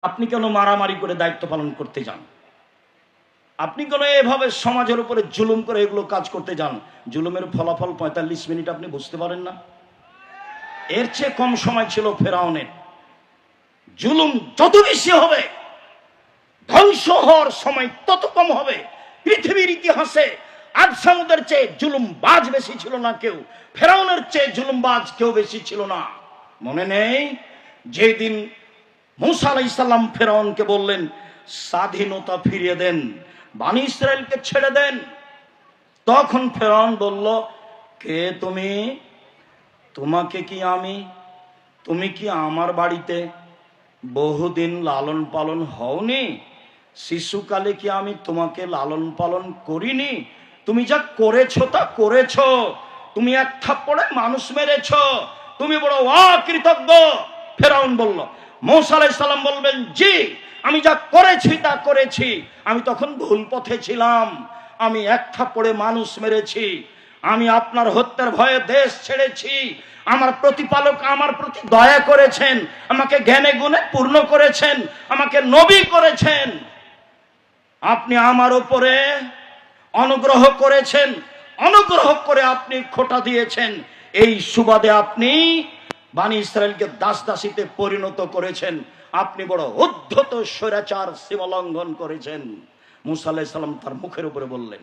আপনি কেন মারামারি করে দায়িত্ব পালন করতে যান? আপনি কেন এভাবে সমাজের উপরে জুলুম করে এগুলো কাজ করতে যান? জুলুমের ফলাফল ৪৫ মিনিট আপনি বুঝতে পারেন না? এর চেয়ে কম সময় ছিল ফেরাউনের। জুলুম যত বেশি হবে, ধ্বংস হওয়ার সময় তত কম হবে। পৃথিবীর ইতিহাসে আজ সামুদের চেয়ে জুলুমবাজ বেশি ছিল না কেউ, ফেরাউনের চেয়ে জুলুমবাজ কেউ বেশি ছিল না। মনে নেই যেদিন মূসা আলাইহিস সালাম ফেরাউনকে বললেন স্বাধীনতা ফিরিয়ে দেন, বনী ইসরাইলকে ছেড়ে দেন, তখন ফেরাউন বলল, কে তুমি? তোমাকে কি আমি, তুমি কি আমার বাড়িতে বহুদিন লালন পালন হওনি? শিশুকালে কি আমি তোমাকে লালন পালন করিনি? তুমি যা করেছো তা করেছো, তুমি এক থাপ্পড়ে মানুষ মেরেছো, তুমি বড় অকৃতজ্ঞ। ফেরাউন বলল, মূসা আলাইহিস সালাম বলবেন, জি আমি যা করেছি তা করেছি, আমি তখন ভুল পথে ছিলাম, আমি এক থাপ্পড়ে মানুষ মেরেছি, আমি আপনার হত্যার ভয়ে দেশ ছেড়েছি, আমার প্রতিপালক আমার প্রতি দয়া করেছেন, আমাকে জ্ঞানে গুণে পূর্ণ করেছেন, আমাকে নবী করেছেন, আপনি আমার উপরে অনুগ্রহ করেছেন, অনুগ্রহ করে আপনি খোঁটা দিয়েছেন, এই সুবাদে আপনি বনী ইসরাইলকে দাস দাসীতে পরিণত করেছেন, আপনি বড় উদ্ধত স্বৈরাচার সীমা লঙ্ঘন করেছেন। মূসা আলাইহিস সালাম তার মুখের উপরে বললেন।